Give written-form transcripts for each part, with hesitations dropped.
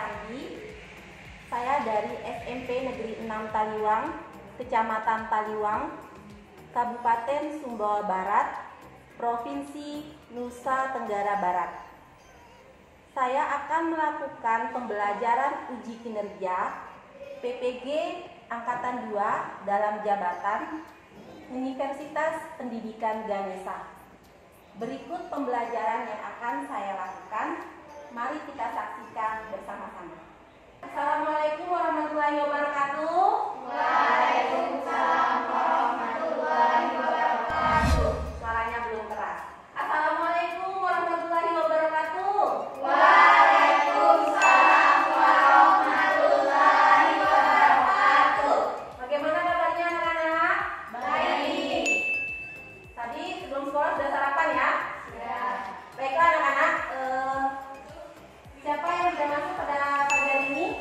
Sandi. Saya dari SMP Negeri 6 Taliwang, Kecamatan Taliwang, Kabupaten Sumbawa Barat, Provinsi Nusa Tenggara Barat. Saya akan melakukan pembelajaran uji kinerja PPG Angkatan 2 dalam jabatan Universitas Pendidikan Ganesha. Berikut pembelajaran yang akan saya lakukan. Mari kita saksikan bersama-sama. Assalamualaikum warahmatullahi wabarakatuh. Waalaikumsalam warahmatullahi wabarakatuh. Suaranya belum keras. Assalamualaikum warahmatullahi wabarakatuh. Waalaikumsalam warahmatullahi wabarakatuh. Bagaimana kabarnya anak-anak? Baik. Tadi sebelum sekolah sudah sarapan ya? Ya. Baiklah anak-anak, siapa yang sudah masuk pada pagi hari ini?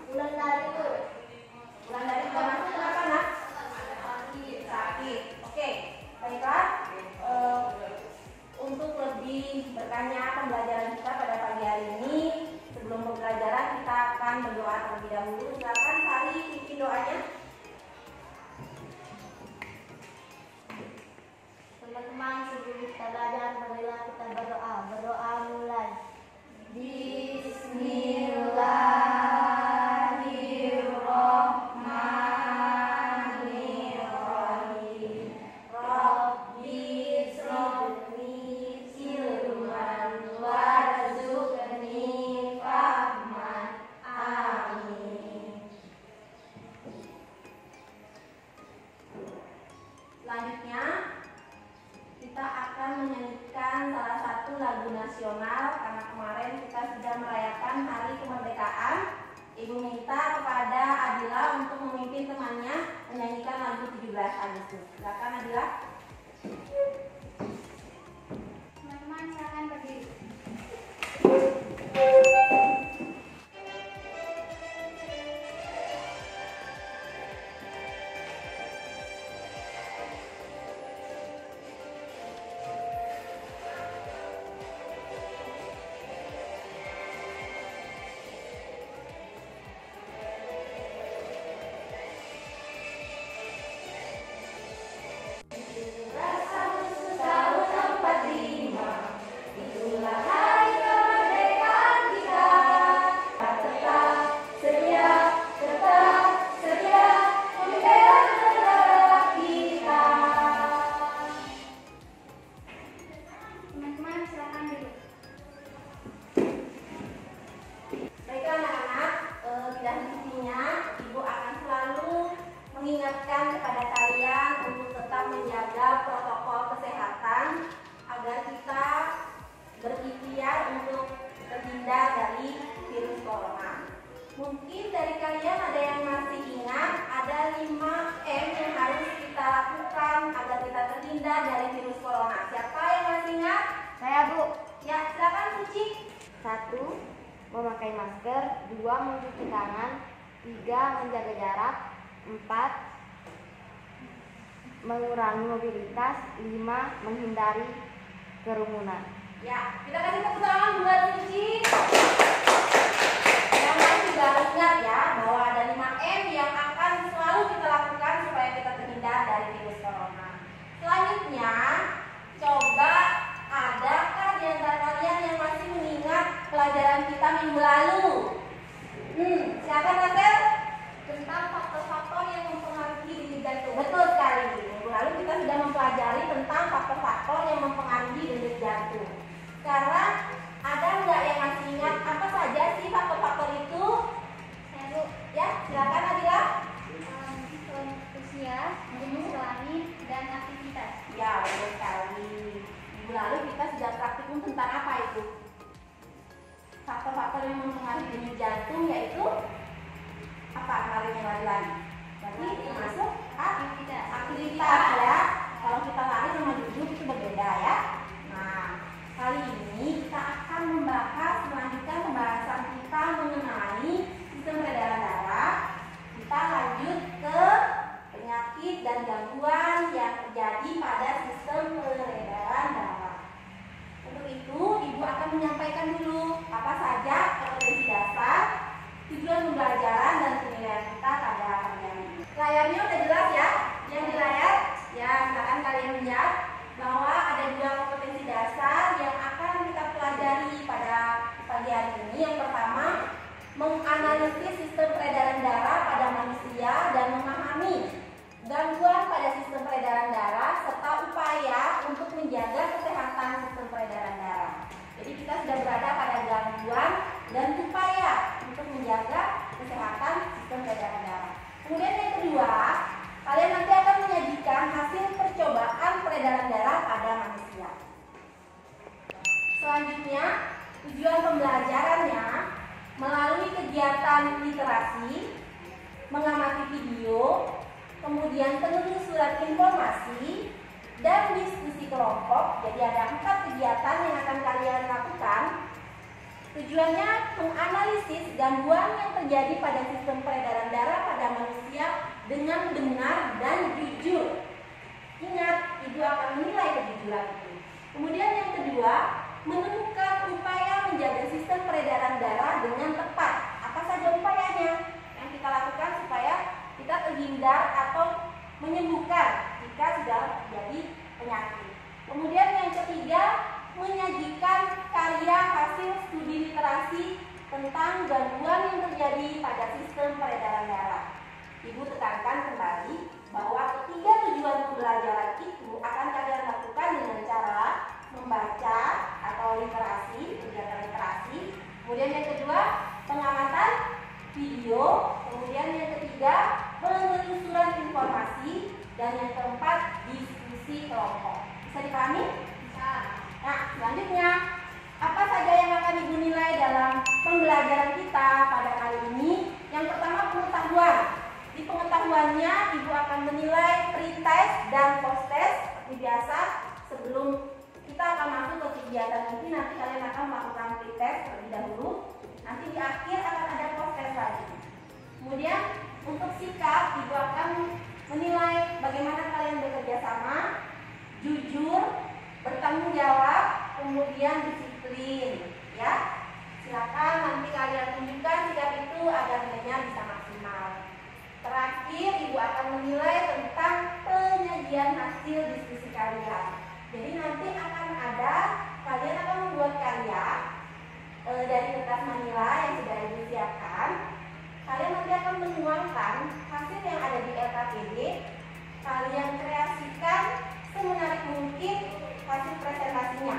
Bulan dari sudah masuk, kenapa nak? Sakit. Oke, baiklah. Untuk lebih bertanya pembelajaran kita pada pagi hari ini, sebelum pembelajaran kita akan berdoa terlebih dahulu. Silakan Sari pimpin doanya. Teman-teman, sebelum kita belajar, marilah kita berdoa. Berdoa mulai. Bismillahirrahmanirrahim. Rabbi shrahli ilman warzuqni fahman. Amin. Selanjutnya, kita akan menyanyikan salah satu lagu nasional karena kemarin kita sudah merayakan Hari Kemerdekaan. Ibu minta kepada Adila untuk memimpin temannya menyanyikan lagu 17 Agustus. Silakan Adila. Teman-teman, silakan berdiri. Teman-teman, silakan duduk. Baiklah anak-anak, tidak hentinya Ibu akan selalu mengingatkan kepada kalian untuk tetap menjaga protokol kesehatan agar kita berikhtiar untuk terhindar dari virus corona. Mungkin dari kalian ada yang masih ingat ada 5M yang harus kita lakukan agar kita terhindar dari virus corona. Siapa yang masih ingat? Saya, Bu. Ya, silakan Suci. 1. Memakai masker. 2. Mencuci tangan. 3. Menjaga jarak. 4. Mengurangi mobilitas. 5. Menghindari kerumunan. Ya, kita kasih tepuk tangan buat Suci. Yang masih baru ingat ya bahwa ada 5M yang akan selalu kita lakukan supaya kita terhindar dari virus corona. Selanjutnya, coba adakah di antara kalian yang masih mengingat pelajaran kita minggu lalu? Silakan Ratel. Tentang faktor-faktor yang mempengaruhi denyut jantung. Betul sekali. Minggu lalu kita sudah mempelajari tentang faktor-faktor yang mempengaruhi denyut jantung. Sekarang ada nggak yang masih ingat apa saja sih faktor-faktor itu? Saya, Bu. Ya, silakan Adila. Usia, jenis kelamin, dan aktivitas. Ya, betul sekali. Minggu lalu kita sudah praktikum tentang apa itu? Faktor-faktor yang mempengaruhi denyut jantung yaitu apa kemarin yang lari-lari? Berarti termasuk aktivitas ya. Kalau kita lari sama duduk itu berbeda ya. Nah, kali ini kita akan melanjutkan pembahasan kita mengenai sistem peredaran darah. Kita lanjut ke penyakit dan gangguan yang terjadi pada sistem peredaran darah. Untuk itu, Ibu akan menyampaikan dulu apa saja menganalisis sistem peredaran darah pada manusia dan memahami gangguan pada sistem peredaran darah serta upaya untuk menjaga kesehatan sistem peredaran darah. Jadi kita sudah berada pada gangguan dan upaya untuk menjaga kesehatan sistem peredaran darah. Kemudian yang kedua, kalian nanti akan menyajikan hasil percobaan peredaran darah pada manusia. Selanjutnya, tujuan pembelajarannya melalui kegiatan literasi, mengamati video, kemudian penelusuran informasi, dan diskusi kelompok. Jadi ada 4 kegiatan yang akan kalian lakukan. Tujuannya menganalisis gangguan yang terjadi pada sistem peredaran darah pada manusia dengan benar dan jujur. Ingat, ibu akan menilai kejujuran itu. Kemudian yang kedua, menemukan upaya menjaga sistem peredaran darah dengan tepat. Apa saja upayanya yang kita lakukan supaya kita terhindar atau menyembuhkan jika sudah terjadi penyakit. Kemudian yang ketiga, menyajikan karya hasil studi literasi tentang gangguan yang terjadi pada sistem peredaran darah. Ibu tekankan kembali bahwa ketiga tujuan pembelajaran itu akan kalian lakukan dengan cara membaca atau literasi, kegiatan literasi. Kemudian yang kedua, pengamatan video. Kemudian yang ketiga, penelusuran informasi. Dan yang keempat, diskusi kelompok. Bisa dipahami? Bisa. Nah, selanjutnya, apa saja yang akan ibu nilai dalam pembelajaran kita pada kali ini? Yang pertama, pengetahuan. Di pengetahuannya, ibu akan menilai pre-test dan post-test. Seperti biasa, sebelum kita akan masuk ke kegiatan ini, nanti kalian akan melakukan pre-test terlebih dahulu. Nanti di akhir akan ada post-test lagi. Kemudian, untuk sikap, ibu akan menilai bagaimana kalian bekerja sama, jujur, bertanggung jawab, kemudian disiplin. Ya, silakan nanti kalian tunjukkan sikap itu agar nilainya bisa maksimal. Terakhir, ibu akan menilai tentang penyajian hasil diskusi kalian. Jadi nanti kalian akan membuat karya dari kertas manila yang sudah ibu siapkan. Kalian nanti akan menuangkan hasil yang ada di LKPD. Kalian kreasikan semenarik mungkin hasil presentasinya.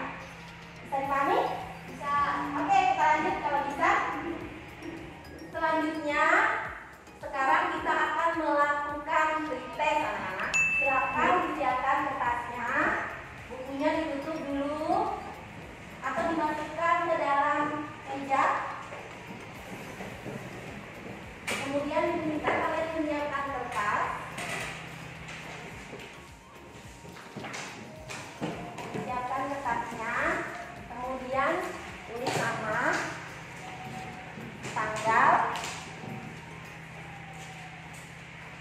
Bisa dipahami? Bisa. Oke, kita lanjut kalau bisa. Selanjutnya, sekarang kita akan melakukan pretest anak-anak. Silakan disiapkan kertasnya, bukunya ditutup dulu atau dimasukkan ke dalam meja. Kemudian diminta kalian menyiapkan kertas. Siapkan kertasnya, kemudian tulis nama, tanggal,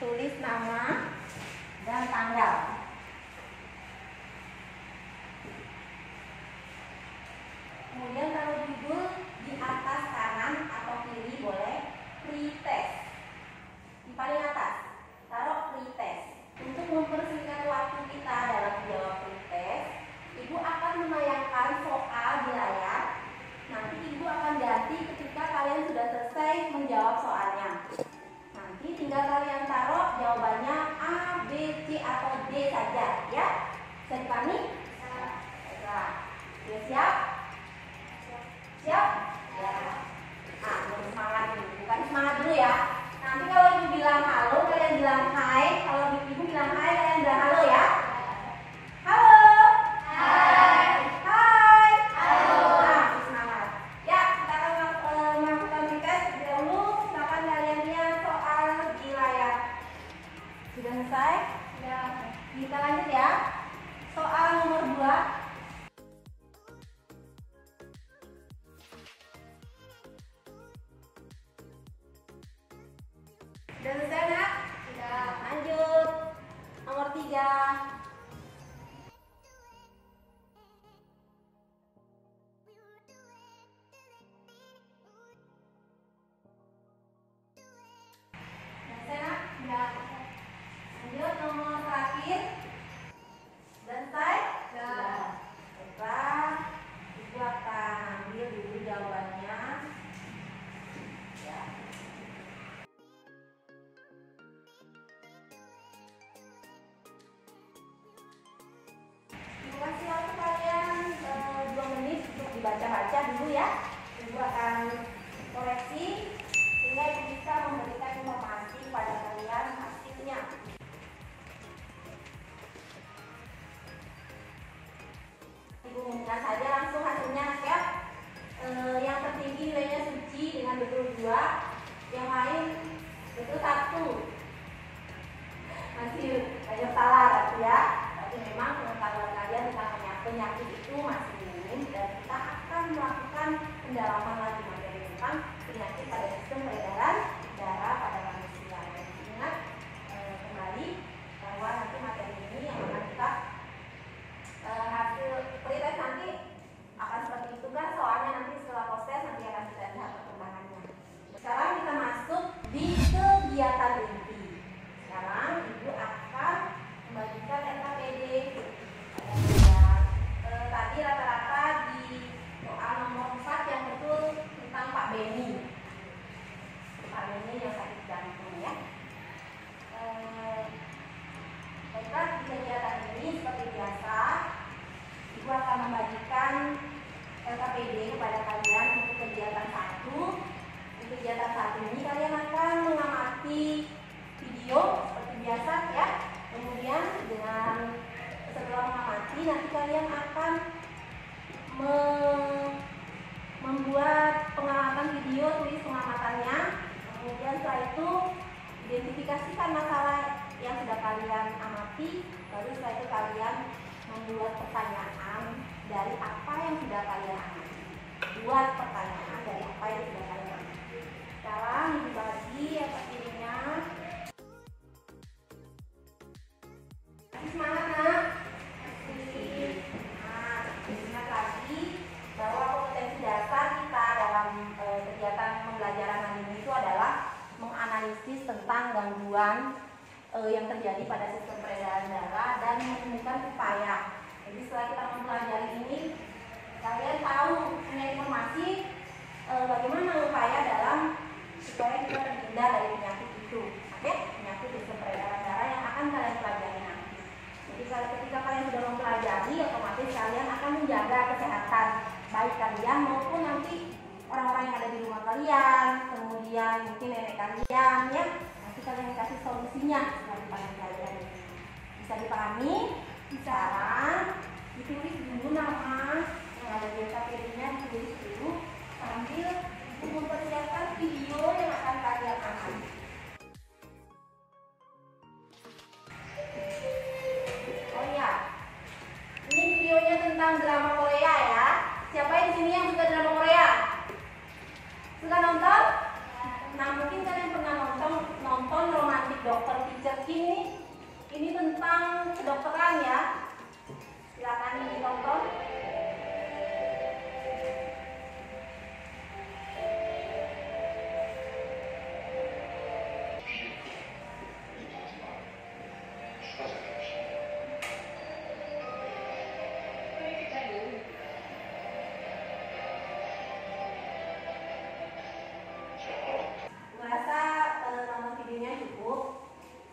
tulis nama dan tanggal. Kemudian taruh judul di atas kanan atau kiri boleh. Pretest di paling atas, taruh pretest. Untuk mempersingkat waktu kita dalam menjawab pretest, ibu akan menayangkan soal di layar. Nanti ibu akan ganti ketika kalian sudah selesai menjawab soalnya. Nanti tinggal kalian taruh jawabannya A, B, C atau D saja, ya. Bisa dipahami? Bisa. Sudah siap? Siap? Ya. Nah, semangat dulu. Bukan semangat dulu ya. Nanti kalau ibu bilang halo, kalian bilang hai. Kalau ibu bilang hai, kalian bilang halo ya. Halo. Hai. Hai. Halo. Nah, semangat. Ya, kita akan melakukan pretest dahulu. Silakan kalian lihat soal di layar. Sudah selesai? Sudah. Kita lanjut ya. Soal nomor 2. Sudah selesai nak? Sudah. Lanjut. Nomor 3. Selesai nak? Sudah. Lanjut nomor terakhir. Selesai? Sudah. Baiklah. Ibu akan ambil dulu jawabannya. Ya. Tinggal saja langsung hasilnya ya. Yang tertinggi nilainya Suci dengan betul 2, yang lain betul 1. Masih banyak salah berarti ya. Tapi memang pengetahuan kalian tentang penyakit itu masih minim, dan kita akan melakukan pendalaman lagi materi tentang penyakit pada sistem peredaran darah pada manusia. Dan ingat kembali bahwa nanti materi ini yang akan kita hasil pretest nanti akan seperti itu kan, soalnya nanti setelah proses nanti akan kita lihat perkembangannya. Sekarang kita masuk di kegiatan inti. Sekarang Ibu akan membagikan RKPD. Tadi rata-rata di soal nomor 4 yang betul tentang Pak Beni. Pak Beni yang sakit jantung ya. Baiklah, di kegiatan ini seperti biasa Ibu akan membagikan LKPD kepada kalian untuk kegiatan 1. Di kegiatan 1 ini kalian akan mengamati video seperti biasa ya. Kemudian setelah mengamati nanti kalian akan membuat pengamatan video, tulis pengamatannya. Kemudian setelah itu identifikasikan masalah yang sudah kalian amati. Baru setelah itu kalian membuat pertanyaan dari apa yang sudah kalian amati. Buat pertanyaan dari apa yang sudah kalian amati. Sekarang dibagi LKPD-nya. Semangat nak. Ingat lagi bahwa kompetensi dasar kita dalam kegiatan pembelajaran mandiri itu adalah menganalisis tentang gangguan yang terjadi pada sistem peredaran darah dan menemukan upaya. Jadi setelah kita mempelajari ini, kalian tahu, punya informasi bagaimana upaya dalam supaya kita terhindar dari penyakit itu. Oke, penyakit sistem peredaran darah yang akan kalian pelajari nanti. Jadi ketika kalian sudah mempelajari, otomatis kalian akan menjaga kesehatan baik kalian maupun nanti orang-orang yang ada di rumah kalian, kemudian mungkin nenek kalian ya. Nanti kalian kasih solusinya setelah dipahami kalian. Bisa dipahami? Sekarang ditulis dulu nama yang ada di LKPD-nya, ditulis dulu sambil mempersiapkan video yang akan kalian amati. Oh ya, ini videonya tentang drama Korea ya. Siapa yang di sini yang suka drama Korea? Suka nonton? Nah, mungkin kalian pernah nonton Romantic Doctor Teacher King. Ini tentang kedokteran ya. Silakan ditonton.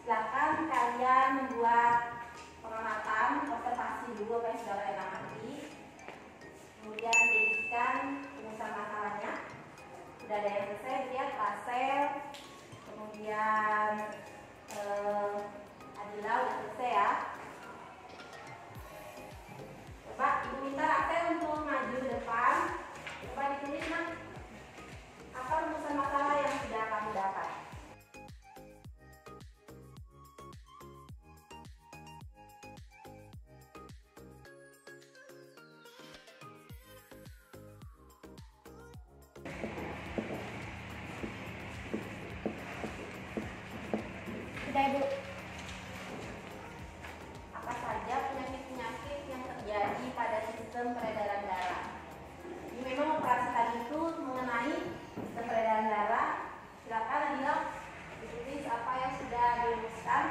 Silakan kalian membuat pengamatan, observasi dulu apa yang sudah kalian amati. Kemudian jadikan rumusan masalahnya. Sudah ada yang selesai, lihat Pasel. Kemudian Adila sudah selesai ya. Coba Ibu minta Pasel untuk maju ke depan. Coba ditulis nak, apa rumusan masalah yang sudah kamu dapat. Sudah Ibu. Apa saja penyakit-penyakit yang terjadi pada sistem peredaran darah? Ini memang operasi tadi itu mengenai sistem peredaran darah. Silakan Adila ditulis apa yang sudah dirumuskan.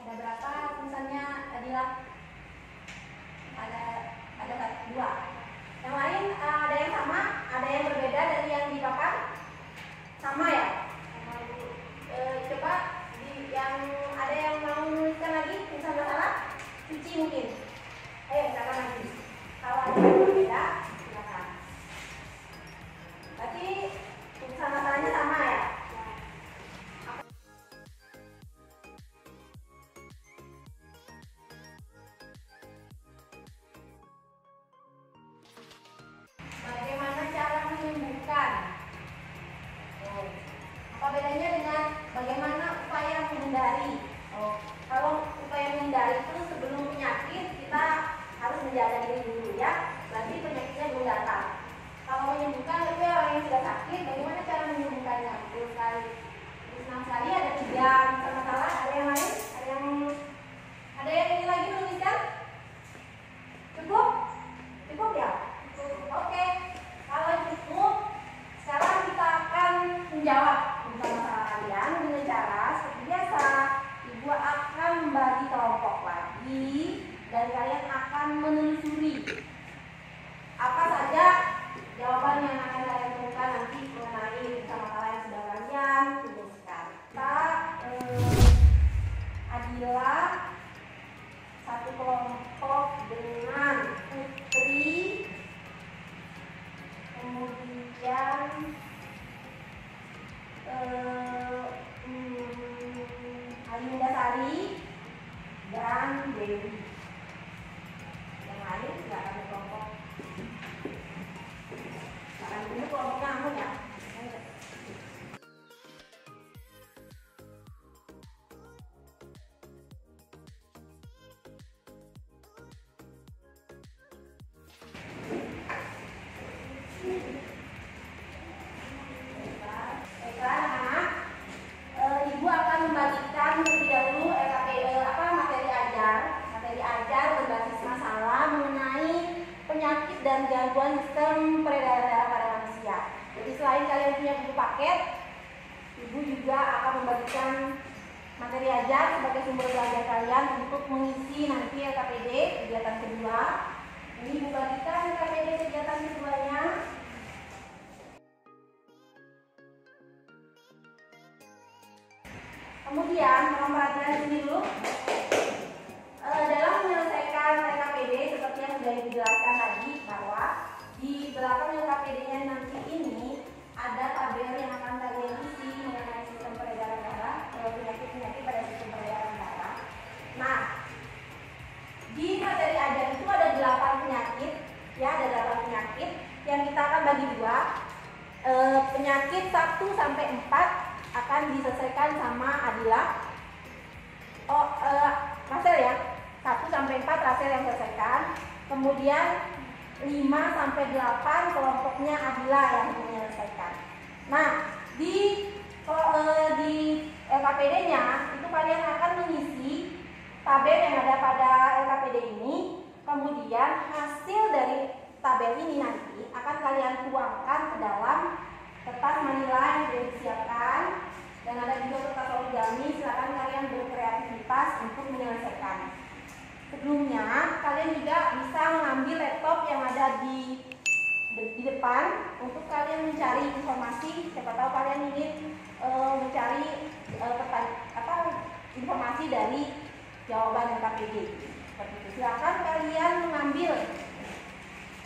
Ada berapa tulisannya Adila? Ada 2. Yang lain ada yang sama, ada yang berbeda dari yang di papan? Sama ya? Coba yang ada yang mau menuliskan lagi tulisan masalah? Suci mungkin. Ayo silakan lagi. Kalau ada yang berbeda, silakan. Berarti menghindari. Kalau upaya menghindari itu sebelum penyakit kita harus menjaga diri dulu ya. Berarti penyakitnya belum datang. Kalau menyembuhkan itu orang yang sudah sakit, bagaimana cara menyembuhkannya? Betul sekali. Senang sekali ada 3 masalah. Ada yang lain? Ada yang ini lagi menuliskan? Cukup? Cukup ya? Oke. Kalau cukup, sekarang kita akan menjawab masalah kalian dengan cara seperti biasa. Ibu akan membagi kelompok lagi dan kalian akan menelusuri apa saja jawaban yang akan kalian temukan nanti mengenai masalah yang sudah kalian tuliskan. Kita Adila satu kelompok dengan Putri, kemudian Alinda Sari dan Dewi. Yang lain nggak ada kelompok. Sekarang ini kelompoknya aku ya. Ibu akan membagikan terlebih dahulu materi ajar berbasis masalah mengenai penyakit dan gangguan sistem peredaran darah pada manusia. Jadi selain kalian punya buku paket, Ibu juga akan membagikan materi ajar sebagai sumber belajar kalian untuk mengisi nanti LKPD kegiatan kedua. Ini Ibu bagikan LKPD kegiatan keduanya. Kemudian, mohon perhatian sini dulu. Dalam menyelesaikan LKPD seperti yang sudah dijelaskan tadi bahwa di belakang LKPD-nya nanti ini ada tabel yang akan kalian isi mengenai sistem peredaran darah, penyakit-penyakit pada sistem peredaran darah. Nah, di materi ajar itu ada 8 penyakit, ya ada 8 penyakit yang kita akan bagi dua. Penyakit 1 sampai 4 akan diselesaikan sama Adila. Rasel ya. 1 sampai 4 Rasel yang selesaikan. Kemudian 5 sampai 8 kelompoknya Adila yang menyelesaikan. Nah, di LKPD-nya itu kalian akan mengisi tabel yang ada pada LKPD ini. Kemudian hasil dari tabel ini nanti akan kalian tuangkan ke dalam kertas manila yang sudah disiapkan, dan ada juga kertas origami. Silakan kalian berkreativitas untuk menyelesaikan. Sebelumnya kalian juga bisa mengambil laptop yang ada di depan untuk kalian mencari informasi. Siapa tahu kalian ingin mencari informasi dari jawaban LKPD. Seperti itu. Silakan kalian mengambil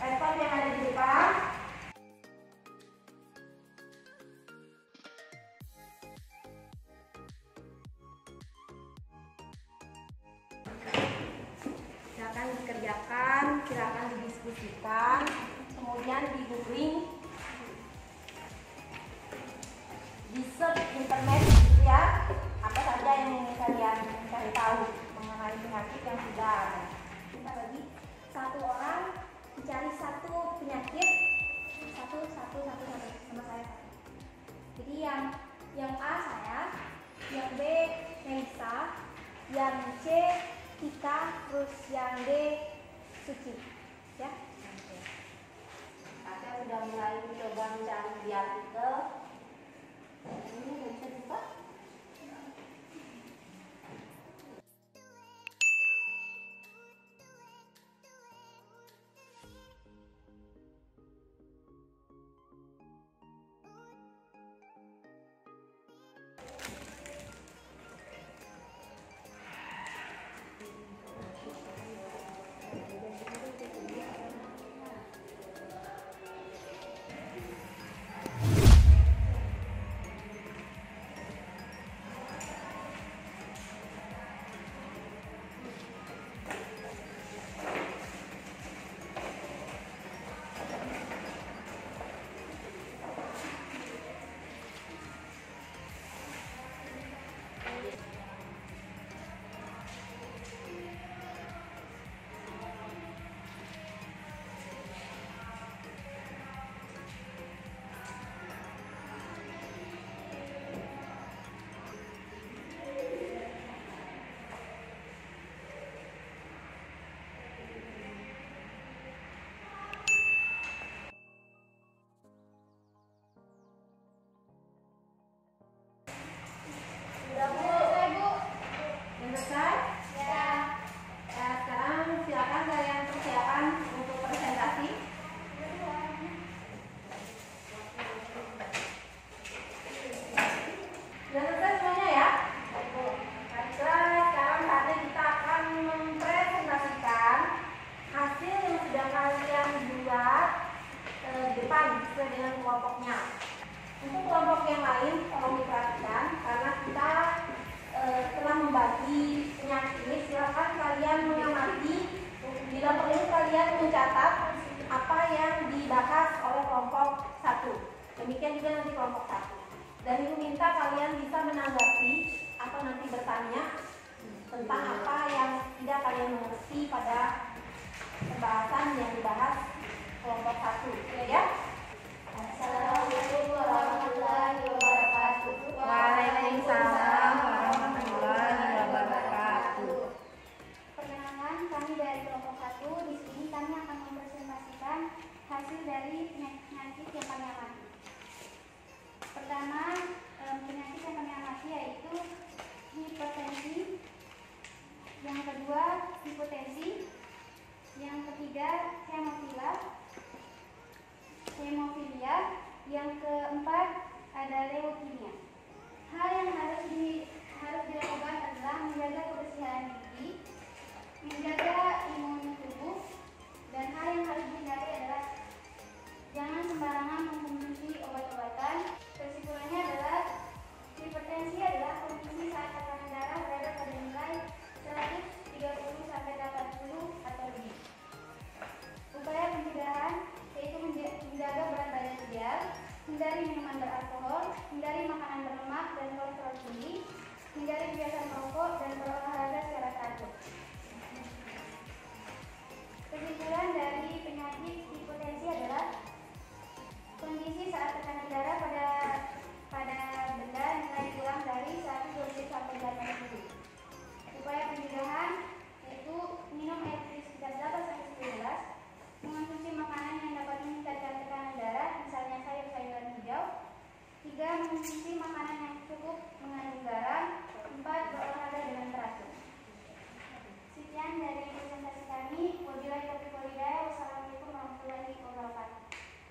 laptop yang ada di depan. Silakan dikerjakan, silakan didiskusikan, kemudian di googling, di search internet ya, apa saja yang ingin kalian cari tahu mengenai penyakit yang sudah ada. Kita bagi satu orang mencari satu penyakit, satu sama saya. Jadi yang A saya, yang B Melisa, yang C Tika, terus yang D Suci, ya. Saya sudah mulai mencoba mencari di artikel. Ini bisa dibuka? Demikian juga nanti kelompok 1. Dan Ibu minta kalian bisa menanggapi atau nanti bertanya tentang apa yang tidak kalian mengerti pada pembahasan yang dibahas kelompok 1, ya? Assalamualaikum warahmatullahi wabarakatuh. Waalaikumsalam warahmatullahi wabarakatuh. Perkenalkan, kami dari kelompok 1. Di sini kami akan mempresentasikan hasil dari penyakit yang kami amati. Pertama, penyakit yang kami amati yaitu hipertensi. Yang kedua, hipotensi. Yang ketiga, hemofilia. Yang keempat, ada leukemia. Hal yang harus dilakukan adalah menjaga kebersihan gigi, menjaga imun tubuh, dan hal yang harus dihindari adalah jangan sembarangan mengkonsumsi obat-obatan. Kesimpulannya adalah hipertensi adalah kondisi saat tekanan darah berada pada nilai 130 sampai 80 atau lebih. Upaya pencegahan yaitu menjaga berat badan ideal, hindari minuman beralkohol, hindari makanan berlemak dan kolesterol tinggi, hindari kebiasaan merokok dan berolahraga secara teratur. Kesimpulan dari penyakit hipotensi adalah kondisi saat tekanan darah pada benda nilai kurang dari 120 sampai 80. Upaya pencegahan yaitu minum air putih sekitar 8 sampai 10 gelas, mengonsumsi makanan yang dapat meningkatkan tekanan darah, misalnya sayur-sayuran hijau. 3. Mengonsumsi makanan yang cukup mengandung garam. 4. Berolahraga dengan teratur. Sekian dari presentasi kami. Wabillahi taufiq wal hidayah. Wassalamualaikum warahmatullahi wabarakatuh.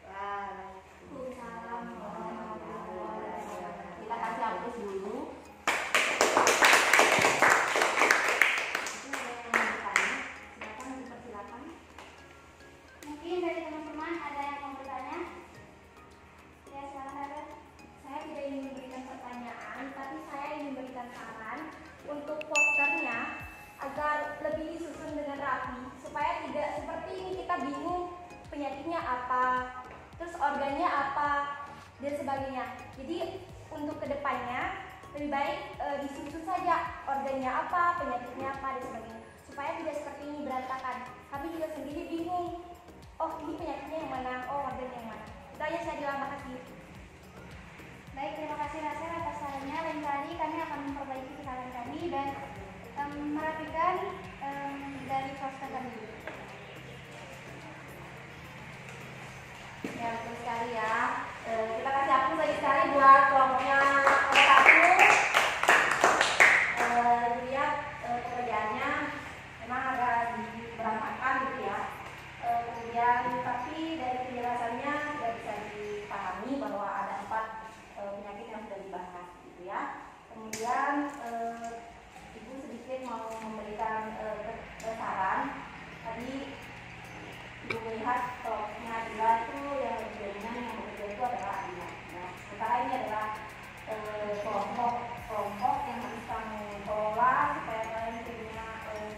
Waalaikumsalam warahmatullahi wabarakatuh. Kita kasih hapus dulu. Mungkin dari teman-teman ada yang mau bertanya? Ya, silakan ada. Saya tidak ingin memberikan pertanyaan, tapi saya ingin memberikan saran untuk posternya agar lebih disusun dengan rapi, supaya tidak seperti ini kita bingung penyakitnya apa, terus organnya apa, dan sebagainya. Jadi untuk kedepannya lebih baik disusun saja organnya apa, penyakitnya apa, dan sebagainya, supaya tidak seperti ini berantakan. Kami juga sendiri bingung. Oh, ini penyakitnya yang mana? Oh, organnya yang mana? Itu aja saya bilang, makasih. Baik, terima kasih Rasel atas sarannya. Lain kali kami akan memperbaiki kesalahan kami dan merapikan dari poster kami. Ya, betul sekali ya. Kita kasih hapus lagi sekali buat kelompoknya kelompok 1. Dilihat pekerjaannya memang agak berantakan gitu ya. Kemudian tapi dari penjelasannya sudah bisa dipahami bahwa ada 4 penyakit yang sudah dibahas gitu ya. Kemudian Ibu sedikit mau memberikan saran. Tadi Ibu melihat kelompoknya Adila itu yang lebih dominan yang bekerja itu adalah Adila. Nah, sementara ini adalah kelompok yang harus kamu kelola supaya kalian punya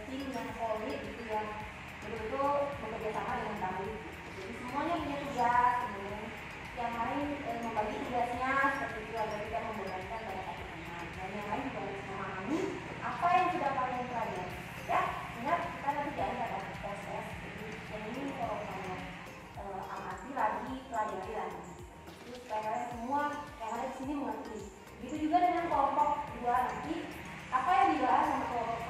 tim yang solid gitu, yang betul-betul bekerja sama dengan baik. Jadi semuanya punya tugas, kemudian yang lain membagi tugasnya seperti itu agar tidak membebankan pada satu teman. Dan yang lain juga harus memahami apa yang sudah kalian pelajari. Ya, ingat kita nanti ada proses. Jadi ini kalau kalian amati lagi, pelajari lagi. Jadi supaya kalian semua yang ada di sini mengerti. Begitu juga dengan kelompok 2 nanti, apa yang dibahas sama kelompok 1,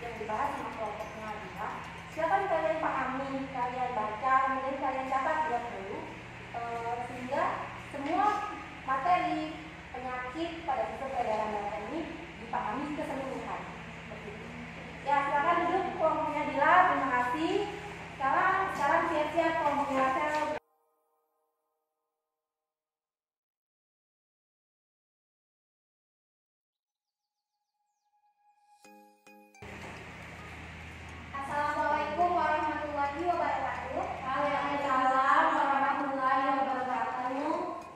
yang dibahas sama kelompoknya Adila. Silakan kalian pahami, kalian baca, kemudian kalian catat buat dulu, sehingga semua materi penyakit pada sistem peredaran darah ini dipahami keseluruhan. Ya, silakan duduk kelompoknya Adila. Terima kasih. Sekarang siap-siap kelompoknya Rasel. Assalamualaikum warahmatullahi wabarakatuh. Waalaikumsalam warahmatullahi wabarakatuh.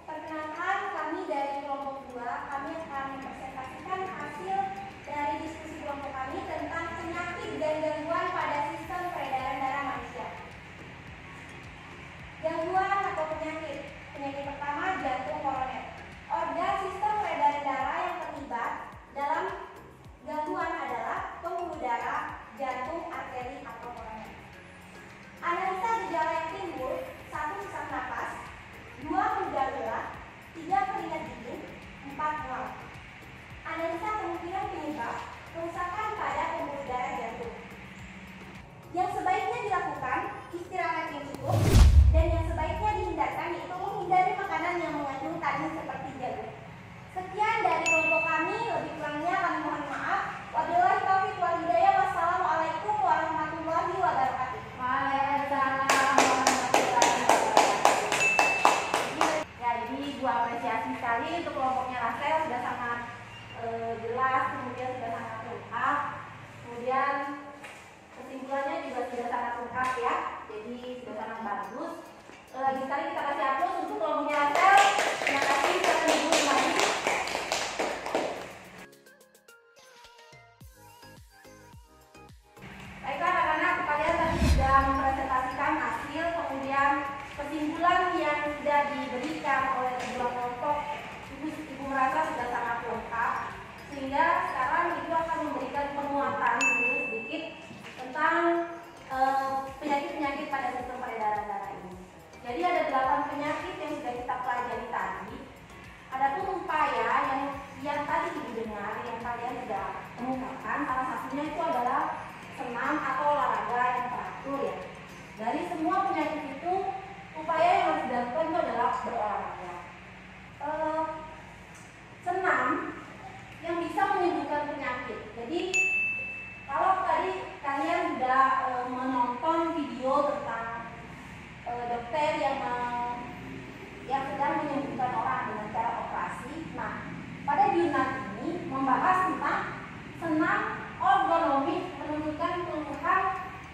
Perkenalkan, kami dari kelompok 2, kami akan mempresentasikan hasil dari sudah mempresentasikan hasil, kemudian kesimpulan yang sudah diberikan oleh kedua kelompok, Ibu merasa sudah sangat lengkap, sehingga sekarang Ibu akan memberikan penguatan dulu sedikit tentang penyakit-penyakit pada sistem peredaran darah ini. Jadi ada 8 penyakit yang sudah kita pelajari tadi. Adapun upaya yang tadi Ibu dengar, yang kalian sudah temukan, salah satunya itu adalah senam atau olahraga yang teratur ya. Dari semua penyakit itu, upaya yang harus dilakukan itu adalah berolahraga. Senam yang bisa menyembuhkan penyakit. Jadi kalau tadi kalian sudah menonton video tentang dokter yang sedang menyembuhkan orang dengan cara operasi. Nah, pada jurnal ini membahas tentang senam ergonomik menurunkan keluhan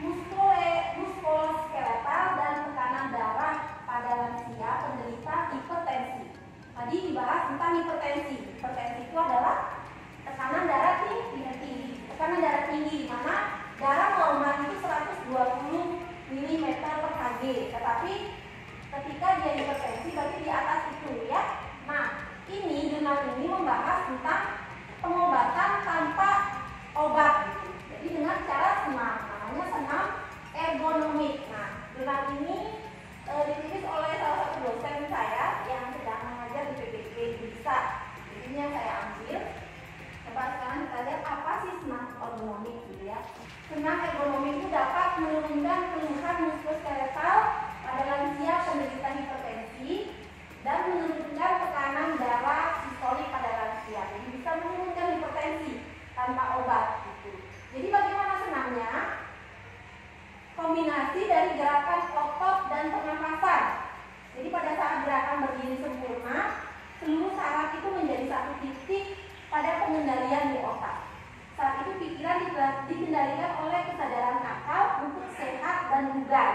muskuloskeletal dan tekanan darah pada lansia penderita hipertensi. Tadi dibahas tentang hipertensi. Hipertensi itu adalah tekanan darah tinggi. Tekanan darah tinggi di mana darah normal itu 120 mm per Hg. Tetapi ketika dia hipertensi berarti di atas itu ya. Nah, ini jurnal ini membahas tentang pengobatan tanpa obat gitu. Jadi dengan cara senam, namanya senam ergonomik. Nah, jurnal ini ditulis oleh salah satu dosen saya yang sedang mengajar di PPP bisa. Ini yang saya ambil. Coba sekarang kita lihat apa sih senam ergonomik gitu ya. Senam ergonomik itu dapat menurunkan keluhan muskuloskeletal pada lansia penderita hipertensi dan menurunkan tekanan darah sistolik pada lansia. Jadi bisa menurunkan hipertensi tanpa obat gitu. Jadi bagaimana senamnya? Kombinasi dari gerakan otot dan pernapasan. Jadi pada saat gerakan berdiri sempurna, seluruh saraf itu menjadi satu titik pada pengendalian di otak. Saat itu pikiran dikendalikan oleh kesadaran akal untuk sehat dan bugar.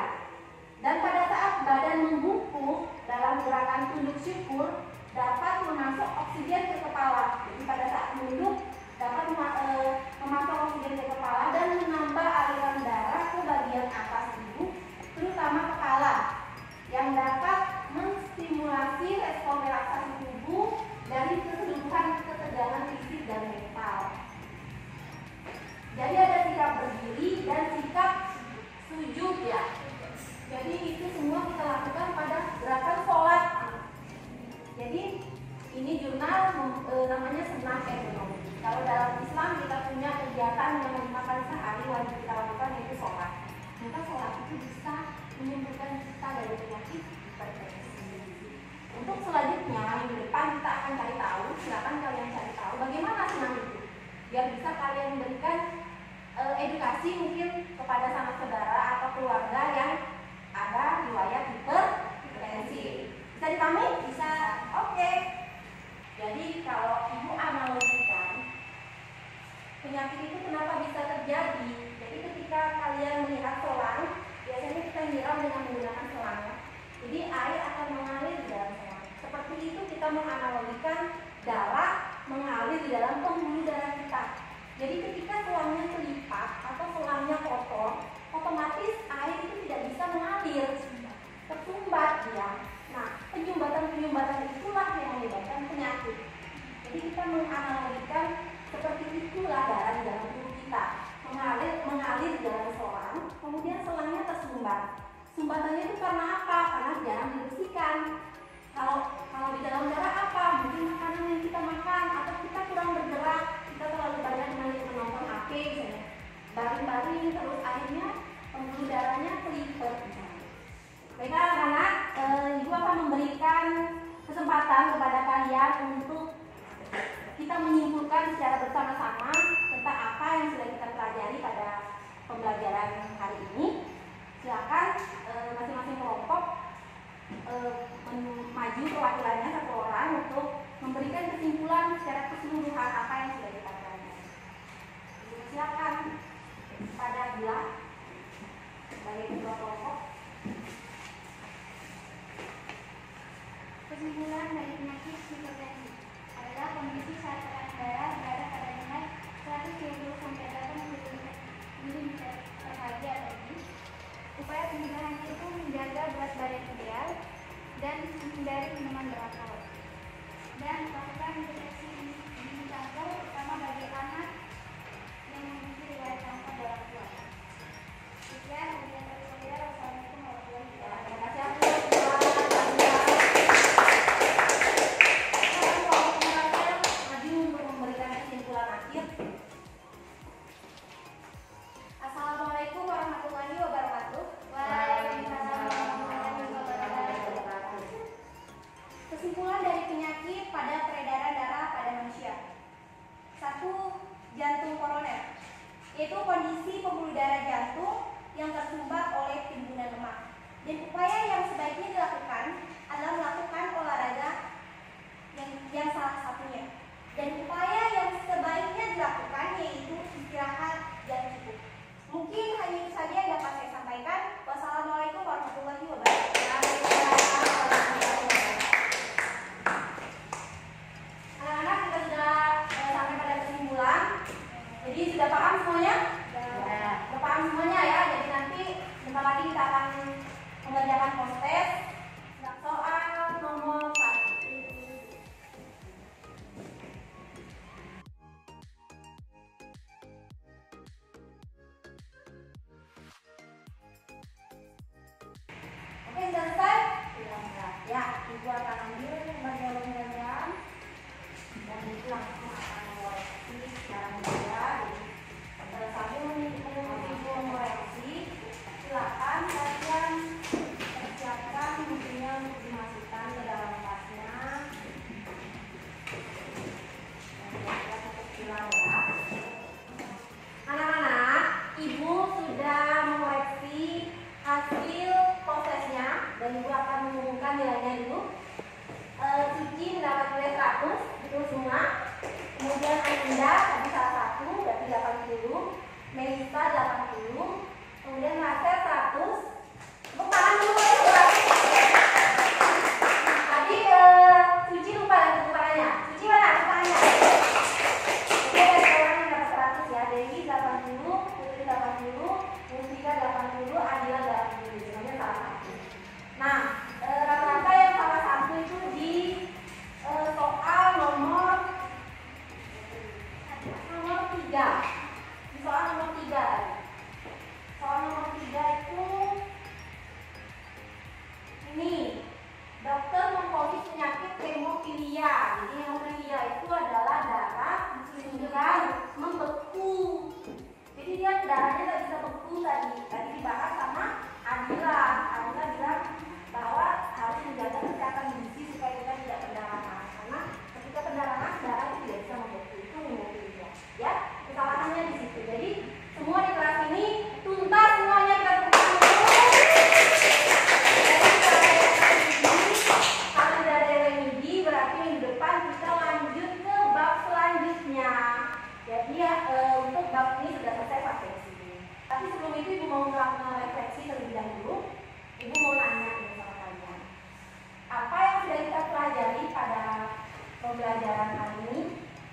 Dan pada saat badan membungkuk dalam gerakan tunduk syukur, dapat memasuk oksigen ke kepala. Jadi pada saat menunduk dapat memasuk oksigen ke kepala dan menambah aliran darah ke bagian atas tubuh, terutama kepala, yang dapat menstimulasi respon relaksasi tubuh dari keseluruhan ketegangan fisik dan mental. Jadi ada sikap berdiri dan sikap sujud ya. Jadi itu semua kita lakukan pada gerakan sholat. Jadi ini jurnal namanya senam ergonomik. Kalau dalam Islam kita punya kegiatan yang 5 kali sehari wajib kita lakukan yaitu sholat. Maka sholat itu bisa menyembuhkan kita dari penyakit hipertensi. Untuk selanjutnya minggu depan kita akan cari tahu, silakan kalian cari tahu bagaimana senam itu, biar bisa kalian memberikan edukasi mungkin kepada sanak saudara atau keluarga yang ada riwayat hipertensi. Bisa dipahami? Bisa. Oke. Jadi kalau ibu analogikan penyakit itu kenapa bisa terjadi? Jadi ketika kalian melihat selang, biasanya kita nyiram dengan menggunakan selangnya. Jadi air akan mengalir di dalam selang. Seperti itu kita menganalogikan darah mengalir di dalam pembuluh darah kita. Jadi ketika selangnya terlipat atau selangnya kotor, otomatis air itu tidak bisa mengalir, tersumbat dia. Nah, penyumbatan itulah yang menyebabkan penyakit. Jadi kita menganalogikan seperti itulah darah di dalam tubuh kita mengalir di dalam selang, kemudian selangnya tersumbat. Sumbatannya itu karena apa? Karena jarang dibersihkan. Kalau di dalam darah apa? Mungkin makanan yang kita makan atau kita kurang bergerak, kita terlalu banyak menonton HP misalnya. Baring-baring terus akhirnya pembuluh darahnya kelipet. Baiklah anak-anak, ibu akan memberikan kesempatan kepada kalian untuk kita menyimpulkan secara bersama-sama tentang apa yang sudah kita pelajari pada pembelajaran hari ini. Silakan masing-masing kelompok maju perwakilannya satu orang untuk memberikan kesimpulan secara keseluruhan apa dan menghindari minuman beralkohol. Dan melakukan deteksi dini kanker, terutama bagi anak yang memiliki riwayat kanker darah tua. Sekian, kemudian dari saya. Wassalamualaikum warahmatullahi wabarakatuh. Assalamualaikum warahmatullahi wabarakatuh. Waalaikumsalam warahmatullahi wabarakatuh. Kesimpulan dari penyakit pada peredaran darah pada manusia. 1. Jantung koroner, yaitu kondisi pembuluh darah jantung yang tersumbat oleh timbunan lemak. Dan upaya yang sebaiknya dilakukan adalah melakukan olahraga yang salah satunya. Dan upaya yang sebaiknya dilakukan yaitu istirahat yang cukup. Mungkin hanya itu saja yang dapat saya sampaikan. Wassalamualaikum warahmatullahi wabarakatuh. Anak-anak, kita sudah sampai pada kesimpulan. Jadi sudah paham semuanya? Sudah paham semuanya ya. Jadi nanti sebentar lagi kita akan mengerjakan post-test. Soal nomor 1. Oke, sudah selesai? Ya, Ibu akan ambil bagian-bagian dan Ibu langsung akan mengoreksi secara mudah. Jadi sambil menunggu Ibu mengoreksi, silakan kalian persiapkan bukunya untuk dimasukkan ke dalam kelasnya. Dan kita tutup silang ya. Anak-anak, Ibu sudah mengoreksi hasil prosesnya dan Ibu akan mengumumkan nilainya dulu. Cici mendapat nilai 100, itu semua. Kemudian Ananda tadi salah satu, berarti 80. Melisa 80. Kemudian Marcel 100. Tepuk tangan dulu ya. Tadi Cici lupa dan tepuk tangannya. Cici mana tepuk tangannya? Oke, ada orang yang dapat 100 ya. Dewi 80, Putri 80, Mustika 80, Adila 80. Semuanya salah satu. Nah, rata-rata yang salah satu itu di soal nomor 3. Di soal nomor 3. Soal nomor 3 itu ini. Dokter memvonis penyakit hemofilia. Jadi hemofilia itu adalah darah yang membeku. Jadi dia darahnya tidak bisa beku tadi dibahas sama Adila. Adila bilang bahwa harus menjaga kesehatan gizi supaya kita tidak pendarahan. Karena ketika pendarahan darah itu tidak bisa membeku. Itu hemofilia. Ya, kesalahannya di situ. Jadi semua di kelas ini tuntas semuanya kita tepuk dulu. Kalau sudah ada remedi, berarti minggu depan kita lanjut ke bab selanjutnya. Jadi untuk bab ini sudah selesai sampai di sini. Tapi sebelum itu Ibu mau melakukan refleksi terlebih dahulu. Ibu mau nanya nih sama kalian. Apa yang sudah kita pelajari pada pembelajaran hari ini?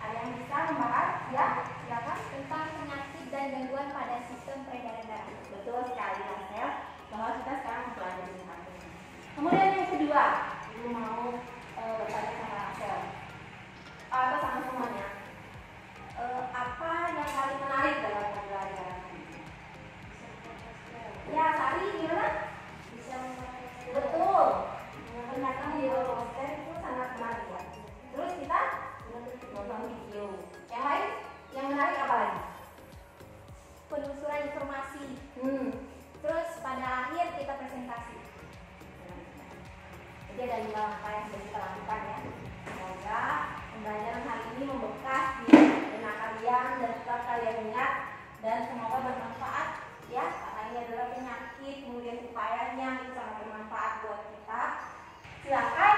Ada yang bisa membahas? Ya, silakan. Tentang penyakit dan gangguan pada sistem peredaran darah. Betul sekali, Marcel. Bahwa kita sekarang mempelajari tentang ini. Kemudian yang kedua, Ibu mau bertanya sama Marcel atau sama semuanya. Apa yang paling menarik dalam pembelajaran ini? Ya, Sari gimana? Bisa memperhatikan. Betul. Ternyata di poster itu sangat menarik ya. Terus kita nonton video. Yang lain, yang menarik apa lagi? Penelusuran informasi. Terus pada akhir kita presentasi. Jadi ada 5 langkah yang sudah kita lakukan ya. Semoga pembelajaran hari ini membekas di benak kalian dan tetap kalian ingat dan semoga bermanfaat ya. Karena ini adalah penyakit, kemudian upayanya itu sangat bermanfaat buat kita. Silakan